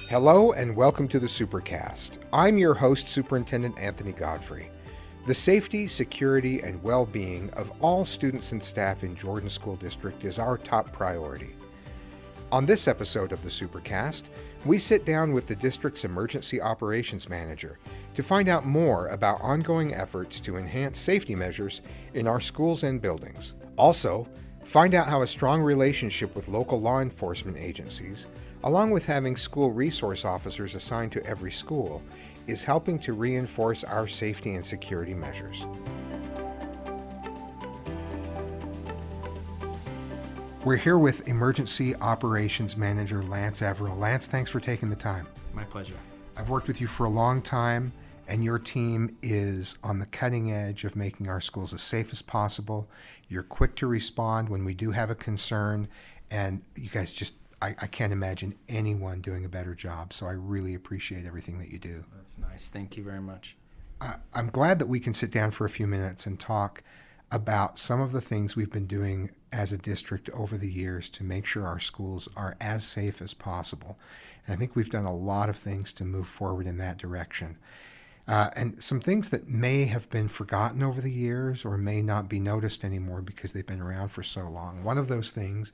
Hello and welcome to the Supercast. I'm your host, Superintendent Anthony Godfrey. The safety, security, and well-being of all students and staff in Jordan School District is our top priority. On this episode of the Supercast, we sit down with the district's Emergency Operations Manager to find out more about ongoing efforts to enhance safety measures in our schools and buildings. Also, find out how a strong relationship with local law enforcement agencies, along with having school resource officers assigned to every school, is helping to reinforce our safety and security measures. We're here with Emergency Operations Manager Lance Everill. Lance, thanks for taking the time. My pleasure. I've worked with you for a long time, and your team is on the cutting edge of making our schools as safe as possible. You're quick to respond when we do have a concern, and you guys just I can't imagine anyone doing a better job, so I really appreciate everything that you do. That's nice. Thank you very much. I'm glad that we can sit down for a few minutes and talk about some of the things we've been doing as a district over the years to make sure our schools are as safe as possible. And I think we've done a lot of things to move forward in that direction. And some things that may have been forgotten over the years or may not be noticed anymore because they've been around for so long. One of those things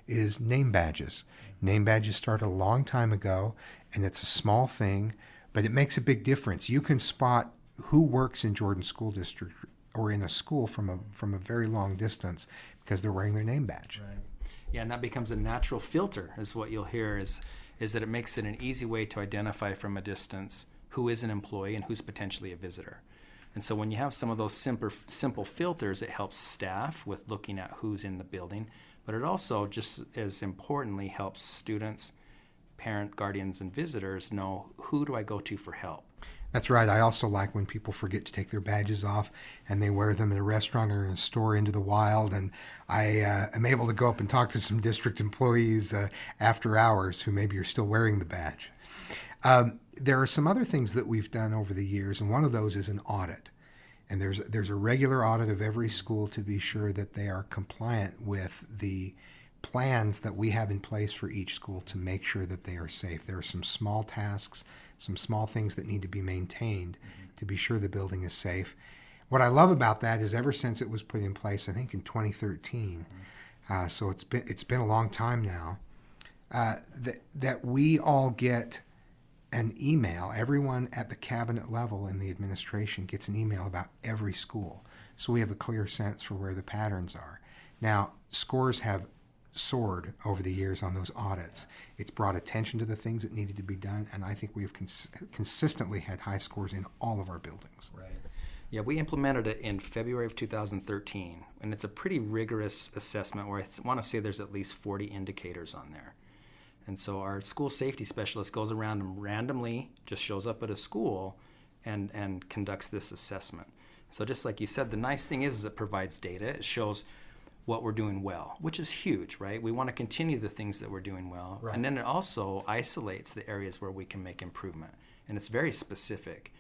is name badges. Name badges started a long time ago, and it's a small thing, but it makes a big difference. You can spot who works in Jordan School District or in a school from a very long distance because they're wearing their name badge. Right. Yeah, and that becomes a natural filter, is what you'll hear, is that it makes it an easy way to identify from a distance who is an employee and who's potentially a visitor. And so when you have some of those simple filters, it helps staff with looking at who's in the building, but it also, just as importantly, helps students, parent, guardians, and visitors know, who do I go to for help? That's right. I also like when people forget to take their badges off and they wear them in a restaurant or in a store into the wild. And I am able to go up and talk to some district employees after hours who maybe are still wearing the badge. There are some other things that we've done over the years, and one of those is an audit. And there's a regular audit of every school to be sure that they are compliant with the plans that we have in place for each school to make sure that they are safe. There are some small tasks, some small things that need to be maintained to be sure the building is safe. What I love about that is ever since it was put in place, I think in 2013, so it's been a long time now, that we all get an email. Everyone at the cabinet level in the administration gets an email about every school, so we have a clear sense for where the patterns are. Now, scores have soared over the years on those audits. It's brought attention to the things that needed to be done, and I think we've consistently had high scores in all of our buildings. Right. Yeah, we implemented it in February of 2013, and it's a pretty rigorous assessment where I want to say there's at least 40 indicators on there. And so our school safety specialist goes around and randomly just shows up at a school and conducts this assessment. So just like you said, the nice thing is it provides data. It shows what we're doing well, which is huge, right? We want to continue the things that we're doing well. Right. And then it also isolates the areas where we can make improvement. And it's very specific.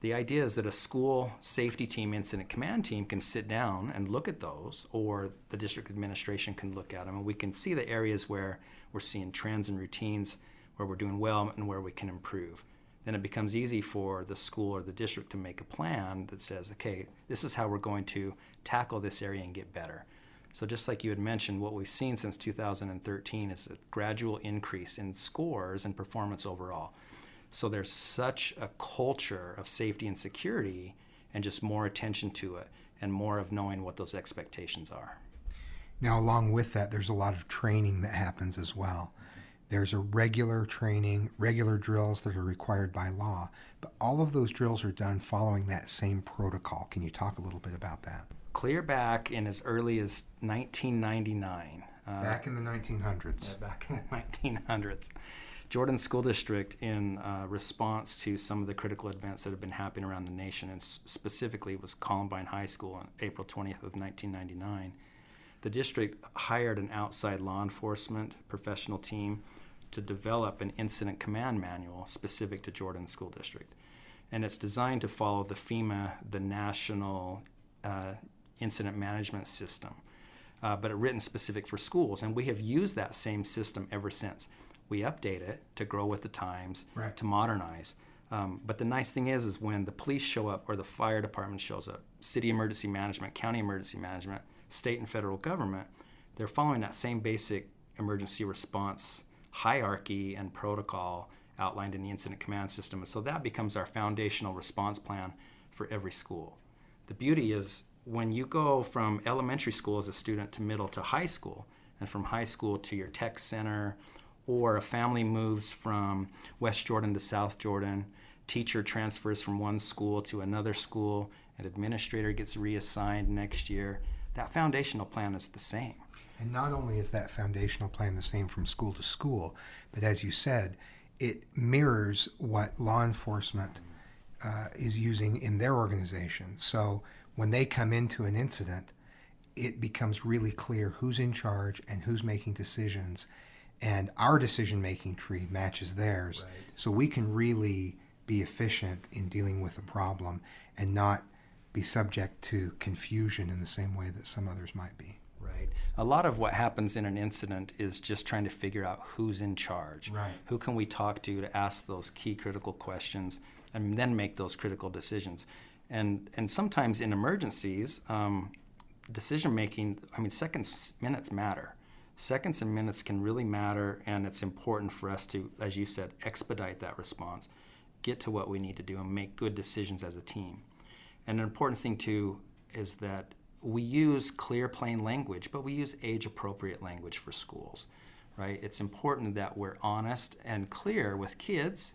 The idea is that a school safety team, incident command team can sit down and look at those, or the district administration can look at them, and we can see the areas where we're seeing trends and routines, where we're doing well and where we can improve. Then it becomes easy for the school or the district to make a plan that says, okay, this is how we're going to tackle this area and get better. So just like you had mentioned, what we've seen since 2013 is a gradual increase in scores and performance overall. So there's such a culture of safety and security and just more attention to it and more of knowing what those expectations are. Now, along with that, there's a lot of training that happens as well. There's a regular training, regular drills that are required by law, but all of those drills are done following that same protocol. Can you talk a little bit about that? Clear back in as early as 1999. Back in the 1900s. Yeah, back in the 1900s. Jordan School District, in response to some of the critical events that have been happening around the nation, and specifically was Columbine High School on April 20th of 1999, the district hired an outside law enforcement professional team to develop an incident command manual specific to Jordan School District. And it's designed to follow the FEMA, the National Incident Management System, but written specific for schools. And we have used that same system ever since. we update it to grow with the times, Right. to modernize. But the nice thing is when the police show up or the fire department shows up, city emergency management, county emergency management, state and federal government, they're following that same basic emergency response hierarchy and protocol outlined in the incident command system. And so that becomes our foundational response plan for every school. The beauty is when you go from elementary school as a student to middle to high school, and from high school to your tech center, or a family moves from West Jordan to South Jordan, teacher transfers from one school to another school, an administrator gets reassigned next year, that foundational plan is the same. And not only is that foundational plan the same from school to school, but as you said, it mirrors what law enforcement is using in their organization. So when they come into an incident, it becomes really clear who's in charge and who's making decisions. And our decision-making tree matches theirs. Right. So we can really be efficient in dealing with a problem and not be subject to confusion in the same way that some others might be. Right. A lot of what happens in an incident is just trying to figure out who's in charge. Right. Who can we talk to ask those key critical questions and then make those critical decisions. And sometimes in emergencies, decision making, seconds, minutes matter. Seconds and minutes can really matter, and it's important for us to, as you said, expedite that response, get to what we need to do, and make good decisions as a team. And an important thing, too, is that we use clear, plain language, but we use age-appropriate language for schools, right? It's important that we're honest and clear with kids,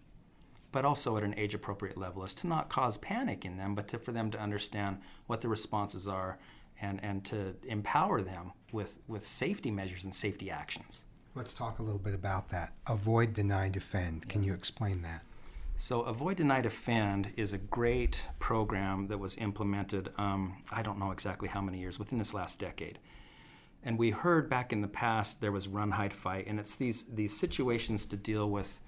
but also at an age-appropriate level, is to not cause panic in them, but for them to understand what the responses are and to empower them with safety measures and safety actions. Let's talk a little bit about that. Avoid, deny, defend. Can you explain that? So Avoid, Deny, Defend is a great program that was implemented, I don't know exactly how many years, within this last decade. And we heard back in the past there was run, hide, fight, and it's these situations to deal with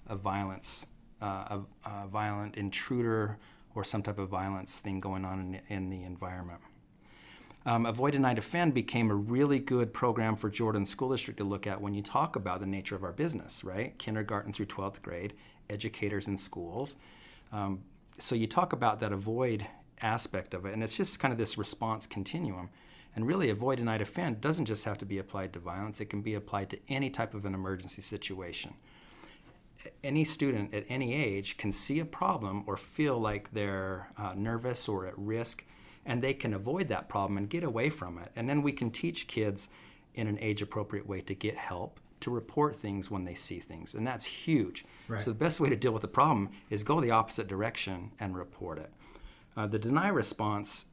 a violence, a violent intruder or some type of violence thing going on in the environment. Avoid, Deny, Defend became a really good program for Jordan School District to look at when you talk about the nature of our business, right? Kindergarten through 12th grade, educators in schools. So you talk about that avoid aspect of it, and it's just kind of this response continuum. And really, Avoid, Deny, Defend doesn't just have to be applied to violence. It can be applied to any type of an emergency situation. Any student at any age can see a problem or feel like they're nervous or at risk, and they can avoid that problem and get away from it. And then we can teach kids in an age-appropriate way to get help, to report things when they see things, and that's huge. Right. So the best way to deal with the problem is go the opposite direction and report it. The deny response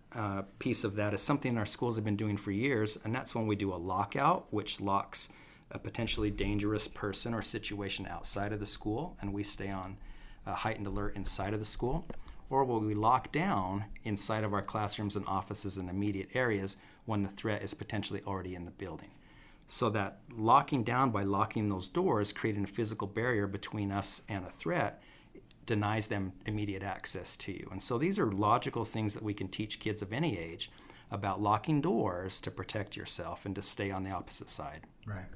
piece of that is something our schools have been doing for years, and that's when we do a lockout, which locks a potentially dangerous person or situation outside of the school, and we stay on heightened alert inside of the school. Or will we lock down inside of our classrooms and offices and immediate areas when the threat is potentially already in the building. So that locking down by locking those doors, creating a physical barrier between us and a threat, denies them immediate access to you. And so these are logical things that we can teach kids of any age about locking doors to protect yourself and to stay on the opposite side. Right.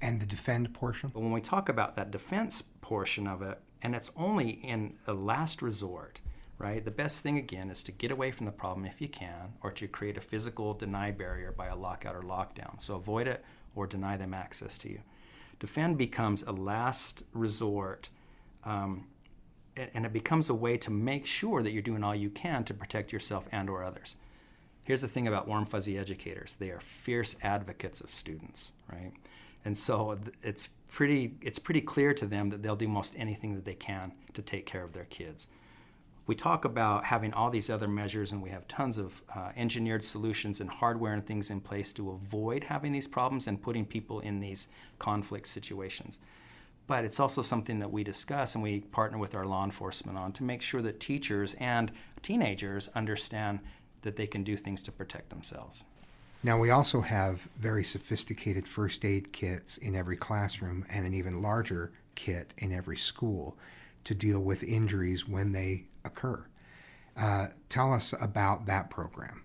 And the defend portion? But when we talk about that defense portion of it, and it's only in a last resort, right? The best thing, again, is to get away from the problem if you can, or to create a physical deny barrier by a lockout or lockdown. So avoid it or deny them access to you. Defend becomes a last resort, and it becomes a way to make sure that you're doing all you can to protect yourself and or others. Here's the thing about warm, fuzzy educators. They are fierce advocates of students, right? And so it's pretty clear to them that they'll do most anything that they can to take care of their kids. We talk about having all these other measures, and we have tons of engineered solutions and hardware and things in place to avoid having these problems and putting people in these conflict situations. But it's also something that we discuss and we partner with our law enforcement on to make sure that teachers and teenagers understand that they can do things to protect themselves. Now, we also have very sophisticated first aid kits in every classroom and an even larger kit in every school to deal with injuries when they occur. Tell us about that program.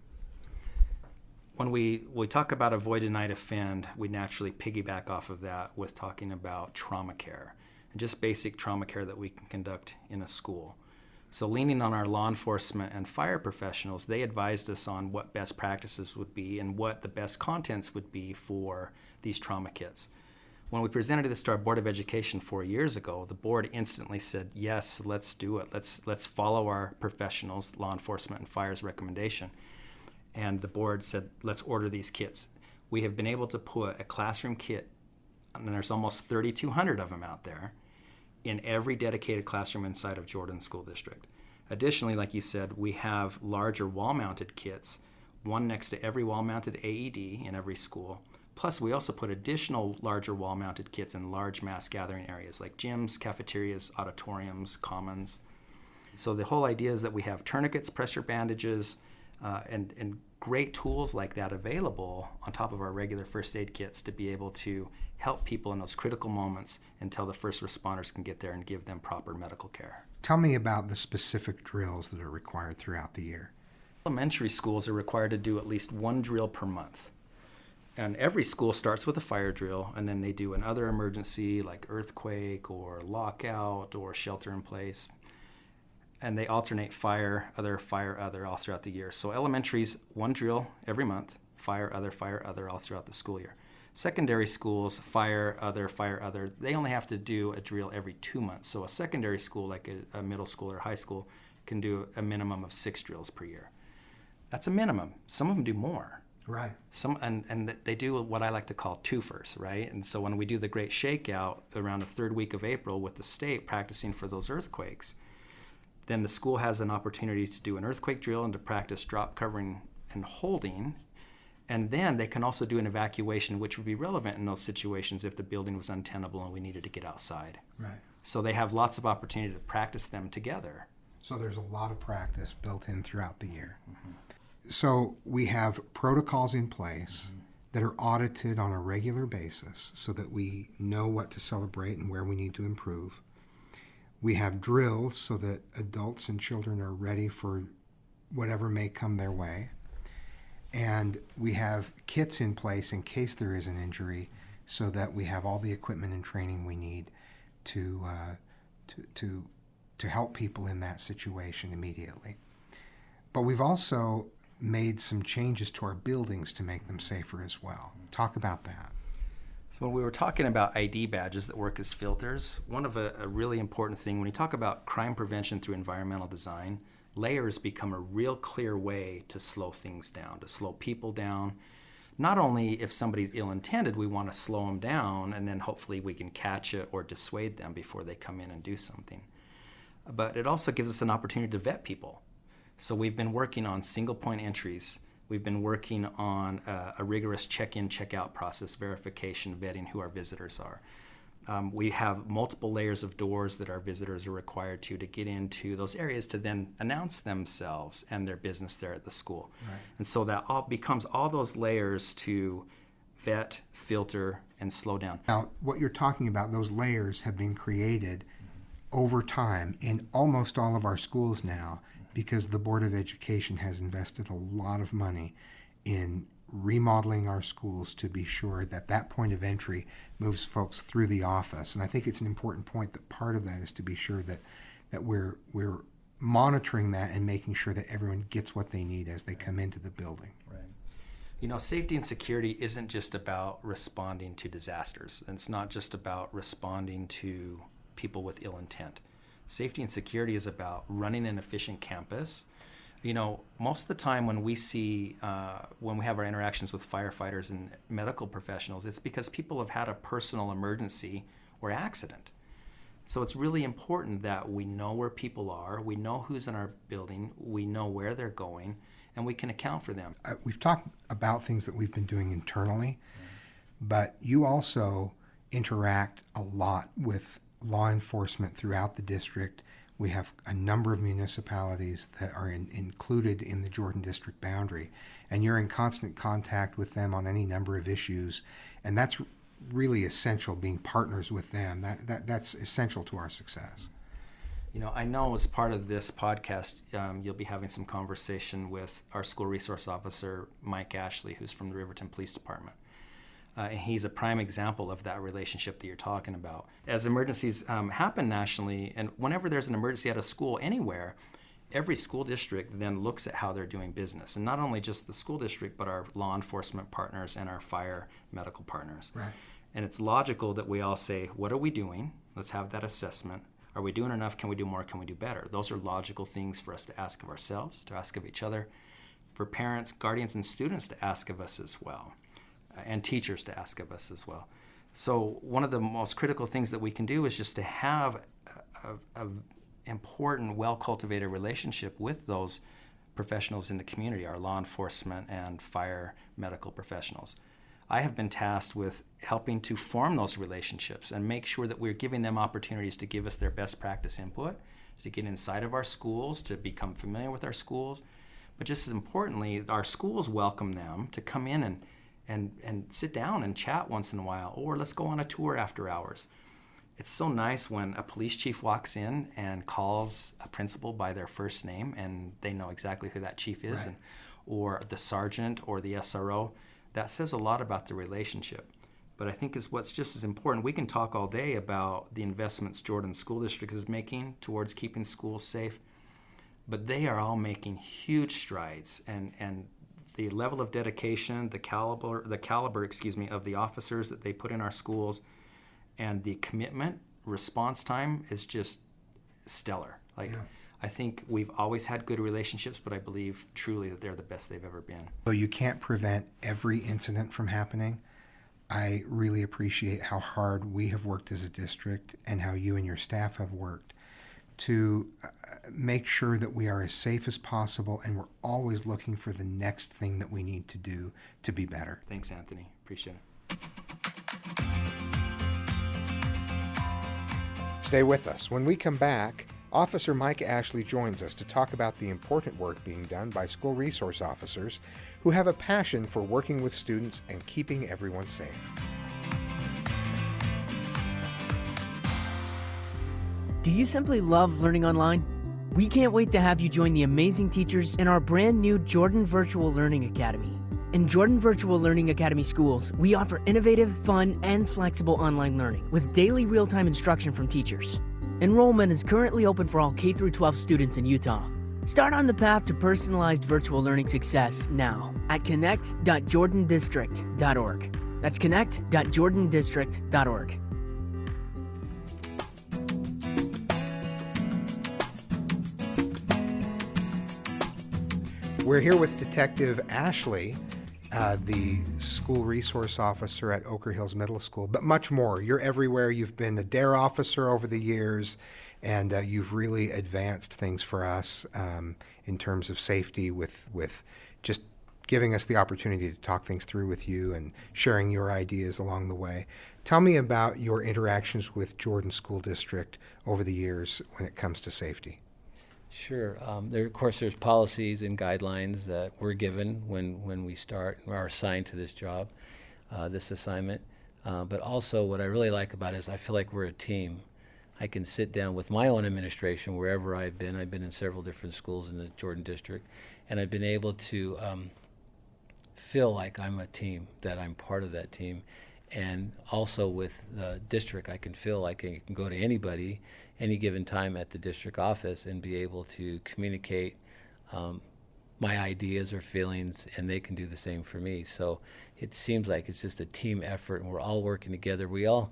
when we talk about avoid, deny, defend, we naturally piggyback off of that with talking about trauma care and just basic trauma care that we can conduct in a school. So leaning on our law enforcement and fire professionals, they advised us on what best practices would be and what the best contents would be for these trauma kits. When we presented this to our Board of Education 4 years ago, the board instantly said, yes, let's do it. Let's follow our professionals, law enforcement and fire's recommendation. And the board said, let's order these kits. We have been able to put a classroom kit, and there's almost 3,200 of them out there, in every dedicated classroom inside of Jordan School District. Additionally, like you said, we have larger wall-mounted kits, one next to every wall-mounted AED in every school. Plus, we also put additional larger wall-mounted kits in large mass gathering areas like gyms, cafeterias, auditoriums, commons. So the whole idea is that we have tourniquets, pressure bandages, and great tools like that available on top of our regular first aid kits to be able to help people in those critical moments until the first responders can get there and give them proper medical care. Tell me about the specific drills that are required throughout the year. Elementary schools are required to do at least one drill per month. And every school starts with a fire drill, and then they do another emergency like earthquake or lockout or shelter in place. And they alternate fire, other all throughout the year. So elementary's one drill every month, fire, other all throughout the school year. Secondary schools, fire, other, they only have to do a drill every 2 months. So a secondary school, like a middle school or high school, can do a minimum of 6 drills per year. That's a minimum. Some of them do more. Right. And they do what I like to call twofers, right? And so when we do the Great Shakeout around the 3rd week of April with the state practicing for those earthquakes, then the school has an opportunity to do an earthquake drill and to practice drop, covering, and holding. And then they can also do an evacuation, which would be relevant in those situations if the building was untenable and we needed to get outside. Right. So they have lots of opportunity to practice them together. So there's a lot of practice built in throughout the year. Mm-hmm. So we have protocols in place that are audited on a regular basis so that we know what to celebrate and where we need to improve. We have drills so that adults and children are ready for whatever may come their way. And we have kits in place in case there is an injury so that we have all the equipment and training we need to help people in that situation immediately. But we've also made some changes to our buildings to make them safer as well. Talk about that. So when we were talking about ID badges that work as filters, one of a really important thing, when you talk about crime prevention through environmental design, layers become a real clear way to slow things down, to slow people down. Not only if somebody's ill-intended, we want to slow them down, and then hopefully we can catch it or dissuade them before they come in and do something. But it also gives us an opportunity to vet people. So we've been working on single point entries. We've been working on a rigorous check-in, check-out process, verification, vetting who our visitors are. We have multiple layers of doors that our visitors are required to get into those areas to then announce themselves and their business there at the school. Right. And so that all becomes all those layers to vet, filter, and slow down. Now, what you're talking about, those layers have been created over time in almost all of our schools now, because the Board of Education has invested a lot of money in remodeling our schools to be sure that that point of entry moves folks through the office. And I think it's an important point that part of that is to be sure that we're monitoring that and making sure that everyone gets what they need as they come into the building. Right. You know, safety and security isn't just about responding to disasters. It's not just about responding to people with ill intent. Safety and security is about running an efficient campus. You know, most of the time when we see, when we have our interactions with firefighters and medical professionals, it's because people have had a personal emergency or accident. So it's really important that we know where people are, we know who's in our building, we know where they're going, and we can account for them. We've talked about things that we've been doing internally, but you also interact a lot with law enforcement throughout the district. We have a number of municipalities that are included in the Jordan district boundary, and you're in constant contact with them on any number of issues, and that's really essential, being partners with them. That's essential to our success. I know as part of this podcast, you'll be having some conversation with our school resource officer, Mike Ashley, who's from the Riverton Police Department. And he's a prime example of that relationship that you're talking about. As emergencies happen nationally, and whenever there's an emergency at a school anywhere, every school district then looks at how they're doing business. And not only just the school district, but our law enforcement partners and our fire medical partners. Right. And it's logical that we all say, what are we doing? Let's have that assessment. Are we doing enough? Can we do more? Can we do better? Those are logical things for us to ask of ourselves, to ask of each other, for parents, guardians, and students to ask of us as well, and teachers to ask of us as well. So one of the most critical things that we can do is just to have a important, well-cultivated relationship with those professionals in the community, our law enforcement and fire medical professionals. I have been tasked with helping to form those relationships and make sure that we're giving them opportunities to give us their best practice input, to get inside of our schools, to become familiar with our schools. But just as importantly, our schools welcome them to come in and sit down and chat once in a while, or let's go on a tour after hours. It's so nice when a police chief walks in and calls a principal by their first name and they know exactly who that chief is, Right. or the sergeant or the SRO. That says a lot about the relationship. But I think is what's just as important. We can talk all day about the investments Jordan School District is making towards keeping schools safe, but they are all making huge strides, and the level of dedication, the caliber, of the officers that they put in our schools, and the commitment, response time is just stellar. Yeah. I think we've always had good relationships, but I believe truly that they're the best they've ever been. So you can't prevent every incident from happening. I really appreciate how hard we have worked as a district and how you and your staff have worked to make sure that we are as safe as possible, and we're always looking for the next thing that we need to do to be better. Thanks, Anthony. Appreciate it. Stay with us. When we come back, Officer Mike Ashley joins us to talk about the important work being done by school resource officers who have a passion for working with students and keeping everyone safe. Do you simply love learning online? We can't wait to have you join the amazing teachers in our brand new Jordan Virtual Learning Academy. In Jordan Virtual Learning Academy schools, we offer innovative, fun, and flexible online learning with daily real-time instruction from teachers. Enrollment is currently open for all K-12 students in Utah. Start on the path to personalized virtual learning success now at connect.jordandistrict.org. That's connect.jordandistrict.org. We're here with Detective Ashley, the school resource officer at Oker Hills Middle School, but much more. You're everywhere. You've been a DARE officer over the years, and you've really advanced things for us in terms of safety with just giving us the opportunity to talk things through with you and sharing your ideas along the way. Tell me about your interactions with Jordan School District over the years when it comes to safety. Sure. Of course, there's policies and guidelines that we're given when we start or are assigned to this job, this assignment. But also what I really like about it is I feel like we're a team. I can sit down with my own administration wherever I've been. I've been in several different schools in the Jordan District, and I've been able to feel like I'm a team, that I'm part of that team. And also with the district, I can feel like I can go to anybody any given time at the district office and be able to communicate my ideas or feelings, and they can do the same for me. So it seems like it's just a team effort, and we're all working together. We're all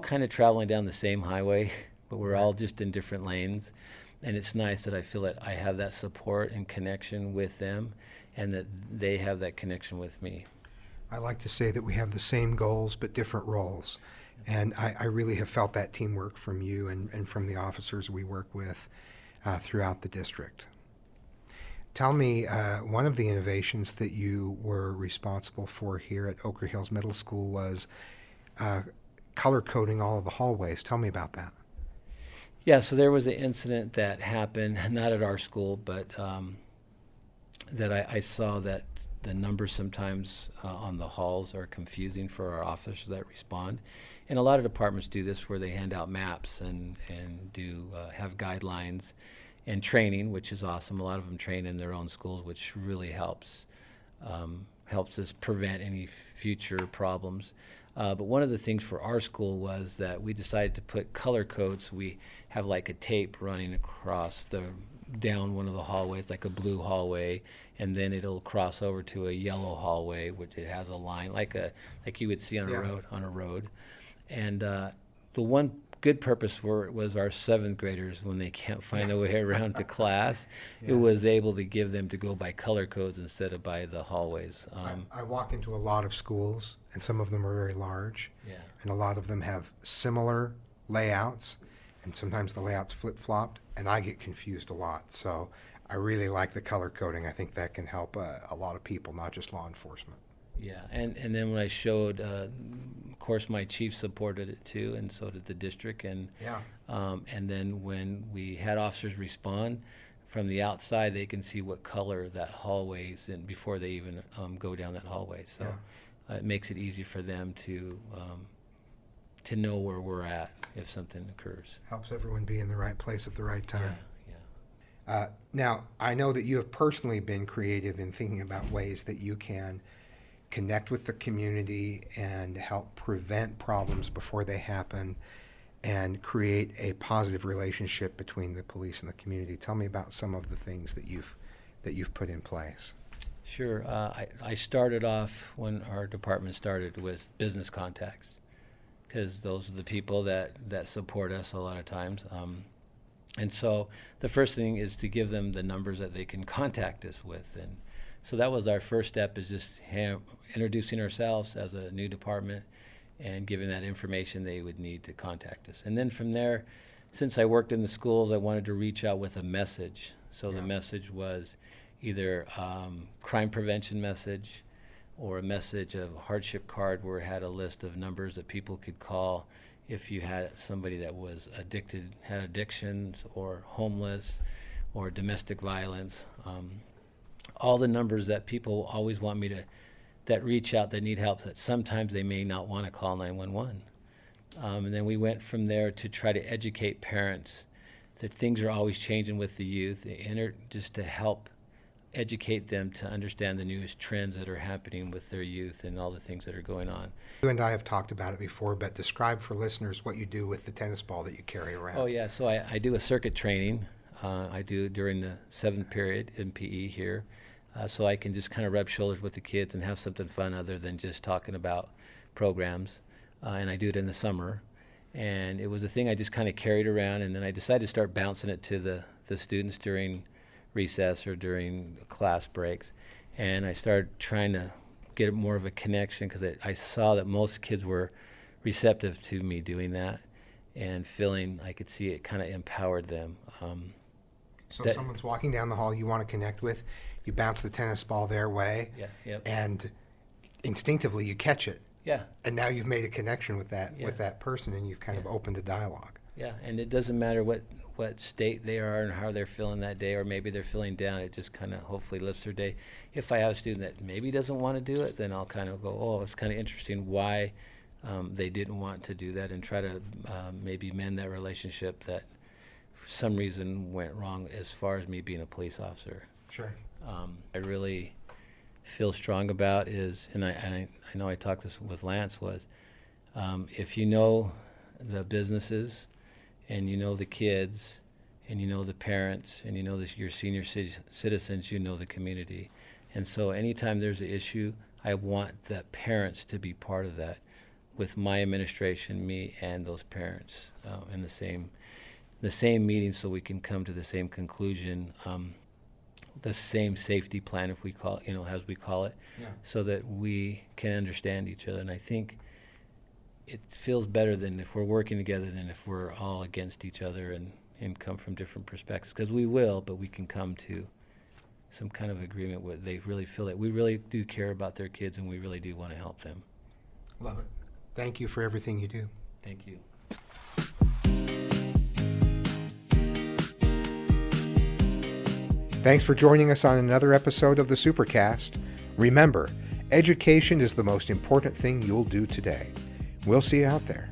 kind of traveling down the same highway, but we're all just in different lanes. And it's nice that I feel that I have that support and connection with them, and that they have that connection with me. I like to say that we have the same goals but different roles. And I really have felt that teamwork from you and from the officers we work with throughout the district. Tell me, one of the innovations that you were responsible for here at Oker Hills Middle School was color coding all of the hallways. Tell me about that. Yeah, so there was an incident that happened, not at our school, but that I saw that the numbers sometimes on the halls are confusing for our officers that respond. And a lot of departments do this where they hand out maps and do have guidelines and training, which is awesome. A lot of them train in their own schools, which really helps us prevent any future problems. But one of the things for our school was that we decided to put color codes. We have like a tape running across down one of the hallways, like a blue hallway, and then it'll cross over to a yellow hallway, which it has a line like you would see on a road. And the one good purpose for it was our 7th graders, when they can't find their way around to class, it was able to give them to go by color codes instead of by the hallways. I walk into a lot of schools, and some of them are very large, and a lot of them have similar layouts, and sometimes the layouts flip-flopped, and I get confused a lot. So I really like the color coding. I think that can help a lot of people, not just law enforcement. Yeah, and then when I showed, of course, my chief supported it too, and so did the district. And then when we had officers respond from the outside, they can see what color that hallway is in before they even go down that hallway. So it makes it easy for them to know where we're at if something occurs. Helps everyone be in the right place at the right time. Yeah. Now, I know that you have personally been creative in thinking about ways that you can connect with the community and help prevent problems before they happen and create a positive relationship between the police and the community. Tell me about some of the things that you've put in place. Sure. I started off when our department started with business contacts, because those are the people that support us a lot of times. And so the first thing is to give them the numbers that they can contact us with. And so that was our first step, is just introducing ourselves as a new department and giving that information they would need to contact us. And then from there, since I worked in the schools, I wanted to reach out with a message. So the message was either crime prevention message or a message of hardship card where it had a list of numbers that people could call if you had somebody that was addicted, had addictions, or homeless, or domestic violence. All the numbers that people always want me to, that reach out, that need help, that sometimes they may not want to call 911. And then we went from there to try to educate parents that things are always changing with the youth, just to help educate them to understand the newest trends that are happening with their youth and all the things that are going on. You and I have talked about it before, but describe for listeners what you do with the tennis ball that you carry around. Oh yeah, so I do a circuit training. I do during the 7th period in PE here. So I can just kind of rub shoulders with the kids and have something fun other than just talking about programs. And I do it in the summer. And it was a thing I just kind of carried around, and then I decided to start bouncing it to the students during recess or during class breaks. And I started trying to get more of a connection, because I saw that most kids were receptive to me doing that, and feeling I could see it kind of empowered them. So if someone's walking down the hall you want to connect with, you bounce the tennis ball their way, and instinctively you catch it. Yeah. And now you've made a connection with that person, and you've kind of opened a dialogue. Yeah, and it doesn't matter what state they are and how they're feeling that day, or maybe they're feeling down. It just kind of hopefully lifts their day. If I have a student that maybe doesn't want to do it, then I'll kind of go, oh, it's kind of interesting why they didn't want to do that, and try to maybe mend that relationship that for some reason went wrong as far as me being a police officer. Sure. I really feel strong about is, and I know I talked this with Lance, was if you know the businesses, and you know the kids, and you know the parents, and you know your senior citizens, you know the community. And so anytime there's an issue, I want the parents to be part of that with my administration, me, and those parents in the same meeting, so we can come to the same conclusion, the same safety plan, if we call it, as we call it, so that we can understand each other. And I think it feels better than if we're working together than if we're all against each other and come from different perspectives, because we will, but we can come to some kind of agreement where they really feel that we really do care about their kids and we really do want to help them. Love it. Thank you for everything you do. Thank you. Thanks for joining us on another episode of the Supercast. Remember, education is the most important thing you'll do today. We'll see you out there.